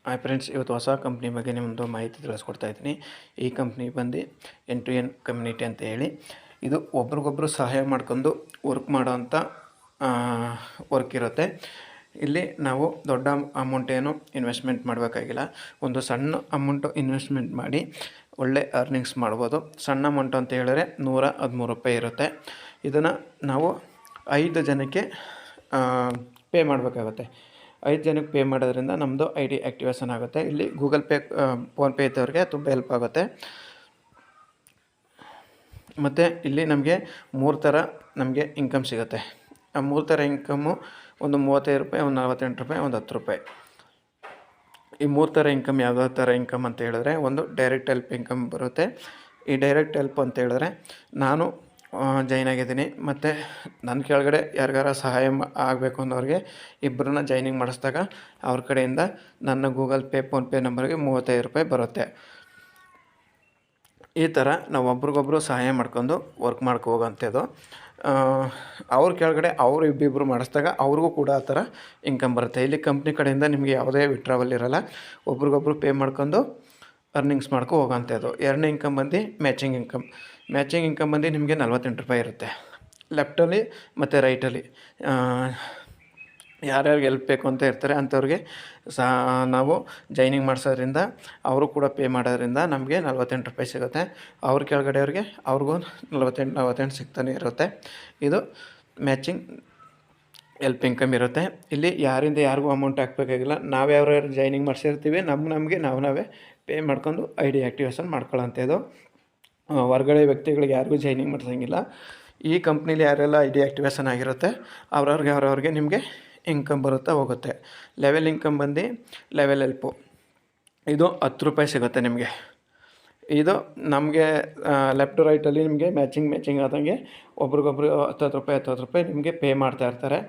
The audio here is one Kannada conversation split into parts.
ಹಾಯ್ ಫ್ರೆಂಡ್ಸ್, ಇವತ್ತು ಹೊಸ ಕಂಪ್ನಿ ಬಗ್ಗೆ ನಿಮ್ಮದು ಮಾಹಿತಿ ತಿಳಿಸ್ಕೊಡ್ತಾ ಇದ್ದೀನಿ. ಈ ಕಂಪ್ನಿ ಬಂದು ಎನ್ ಟು ಎನ್ ಕಮ್ಯುನಿಟಿ ಅಂತ ಹೇಳಿ, ಇದು ಒಬ್ರಿಗೊಬ್ರು ಸಹಾಯ ಮಾಡ್ಕೊಂಡು ವರ್ಕ್ ಮಾಡೋವಂಥ ವರ್ಕ್ ಇರುತ್ತೆ. ಇಲ್ಲಿ ನಾವು ದೊಡ್ಡ ಅಮೌಂಟ್ ಏನು ಇನ್ವೆಸ್ಟ್ಮೆಂಟ್ ಮಾಡಬೇಕಾಗಿಲ್ಲ. ಒಂದು ಸಣ್ಣ ಅಮೌಂಟು ಇನ್ವೆಸ್ಟ್ಮೆಂಟ್ ಮಾಡಿ ಒಳ್ಳೆ ಅರ್ನಿಂಗ್ಸ್ ಮಾಡ್ಬೋದು. ಸಣ್ಣ ಅಮೌಂಟು ಅಂತ ಹೇಳಿದ್ರೆ ₹113 ಇರುತ್ತೆ. ಇದನ್ನು ನಾವು 5 ಜನಕ್ಕೆ ಪೇ ಮಾಡಬೇಕಾಗುತ್ತೆ. 5 ಜನಕ್ಕೆ ಪೇ ಮಾಡೋದ್ರಿಂದ ನಮ್ಮದು ಐ ಡಿ ಆ್ಯಕ್ಟಿವೇಷನ್ ಆಗುತ್ತೆ. ಇಲ್ಲಿ ಗೂಗಲ್ ಪೇ, ಫೋನ್ಪೇ ಇದ್ದವ್ರಿಗೆ ತುಂಬ ಹೆಲ್ಪ್ ಆಗುತ್ತೆ. ಮತ್ತು ಇಲ್ಲಿ ನಮಗೆ 3 ಥರ ನಮಗೆ ಇನ್ಕಮ್ ಸಿಗುತ್ತೆ. ಆ 3 ಥರ ಇನ್ಕಮ್ಮು ಒಂದು ₹35, ಒಂದು ₹48, ಒಂದು ₹10. ಈ 3 ಥರ ಇನ್ಕಮ್ ಯಾವುದಾವ ಥರ ಇನ್ಕಮ್ ಅಂತ ಹೇಳಿದ್ರೆ, ಒಂದು ಡೈರೆಕ್ಟ್ ಹೆಲ್ಪ್ ಇನ್ಕಮ್ ಬರುತ್ತೆ. ಈ ಡೈರೆಕ್ಟ್ ಹೆಲ್ಪ್ ಅಂತ ಹೇಳಿದ್ರೆ, ನಾನು ಜಾಯ್ನ್ ಆಗಿದ್ದೀನಿ ಮತ್ತು ನನ್ನ ಕೆಳಗಡೆ ಯಾರಿಗಾರ ಸಹಾಯ ಆಗಬೇಕು ಅನ್ನೋರಿಗೆ ಇಬ್ಬರನ್ನ ಜಾಯ್ನಿಂಗ್ ಮಾಡಿಸಿದಾಗ ಅವ್ರ ಕಡೆಯಿಂದ ನನ್ನ ಗೂಗಲ್ ಪೇ, ಫೋನ್ಪೇ ನಂಬರ್ಗೆ ₹35 ಬರುತ್ತೆ. ಈ ಥರ ನಾವು ಒಬ್ರಿಗೊಬ್ರು ಸಹಾಯ ಮಾಡ್ಕೊಂಡು ವರ್ಕ್ ಹೋಗೋಂಥದ್ದು. ಅವ್ರ ಕೆಳಗಡೆ ಅವರು ಇಬ್ಬಿಬ್ಬರು ಮಾಡಿಸಿದಾಗ ಅವ್ರಿಗೂ ಕೂಡ ಆ ಥರ ಇನ್ಕಮ್ ಬರುತ್ತೆ. ಇಲ್ಲಿ ಕಂಪ್ನಿ ಕಡೆಯಿಂದ ನಿಮಗೆ ಯಾವುದೇ ವಿಡ್ರಾವಲ್ ಇರೋಲ್ಲ. ಒಬ್ರಿಗೊಬ್ರು ಪೇ ಮಾಡ್ಕೊಂಡು ಅರ್ನಿಂಗ್ಸ್ ಹೋಗೋಂಥದ್ದು. ಎರಡನೇ ಇನ್ಕಮ್ ಬಂದು ಮ್ಯಾಚಿಂಗ್ ಇನ್ಕಮ್. ಮ್ಯಾಚಿಂಗ್ ಇನ್ಕಮ್ ಬಂದು ನಿಮಗೆ ₹48 ಇರುತ್ತೆ. ಲೆಫ್ಟಲ್ಲಿ ಮತ್ತು ರೈಟಲ್ಲಿ ಯಾರ್ಯಾರಿಗೆ ಹೆಲ್ಪ್ ಬೇಕು ಅಂತ ಇರ್ತಾರೆ ಅಂಥವ್ರಿಗೆ ನಾವು ಜಾಯ್ನಿಂಗ್ ಮಾಡಿಸೋದ್ರಿಂದ ಅವರು ಕೂಡ ಪೇ ಮಾಡೋದ್ರಿಂದ ನಮಗೆ ₹48 ಸಿಗುತ್ತೆ. ಅವ್ರ ಕೆಳಗಡೆಯವ್ರಿಗೆ ಅವ್ರಿಗೂ 48 ಸಿಗ್ತಾನೆ ಇರುತ್ತೆ. ಇದು ಮ್ಯಾಚಿಂಗ್ ಹೆಲ್ಪ್ ಇನ್ಕಮ್ ಇರುತ್ತೆ. ಇಲ್ಲಿ ಯಾರಿಂದ ಯಾರಿಗೂ ಅಮೌಂಟ್ ಹಾಕಬೇಕಾಗಿಲ್ಲ. ನಾವು ಯಾರ್ಯಾರು ಜಾಯ್ನಿಂಗ್ ಮಾಡಿಸಿರ್ತೀವಿ ನಮಗೆ ನಾವೇ ಪೇ ಮಾಡ್ಕೊಂಡು ಐ ಡಿ ಆ್ಯಕ್ಟಿವೇಷನ್ ಮಾಡ್ಕೊಳ್ಳೋಂಥದ್ದು. ಹೊರಗಡೆ ವ್ಯಕ್ತಿಗಳಿಗೆ ಯಾರಿಗೂ ಜಾಯ್ನಿಂಗ್ ಮಾಡಿಸೋಂಗಿಲ್ಲ. ಈ ಕಂಪ್ನೀಲಿ ಯಾರೆಲ್ಲ ಐ ಡಿ ಆ್ಯಕ್ಟಿವೇಷನ್ ಆಗಿರುತ್ತೆ ಅವ್ರವ್ರಿಗೆ ನಿಮಗೆ ಇನ್ಕಮ್ ಬರುತ್ತಾ ಹೋಗುತ್ತೆ. ಲೆವೆಲ್ ಇನ್ಕಮ್ ಬಂದು ಲೆವೆಲ್ ಹೆಲ್ಪು, ಇದು ₹10 ಸಿಗುತ್ತೆ ನಿಮಗೆ. ಇದು ನಮಗೆ ಲೆಫ್ಟ್ ಟು ರೈಟಲ್ಲಿ ನಿಮಗೆ ಮ್ಯಾಚಿಂಗ್ ಆದಂಗೆ ಒಬ್ರಿಗೊಬ್ರು ₹10 ನಿಮಗೆ ಪೇ ಮಾಡ್ತಾ ಇರ್ತಾರೆ.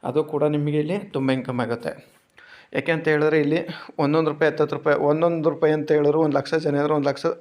ಅದು ಕೂಡ ನಿಮಗೆ ಇಲ್ಲಿ ತುಂಬ ಇನ್ಕಮ್ ಆಗುತ್ತೆ. ಯಾಕೆ ಅಂತ ಹೇಳಿದ್ರೆ ಇಲ್ಲಿ ₹1 ₹10 ₹1 ಅಂತ ಹೇಳಿದ್ರು 1,00,000 ಜನ ಇದ್ದರೆ 1,00,000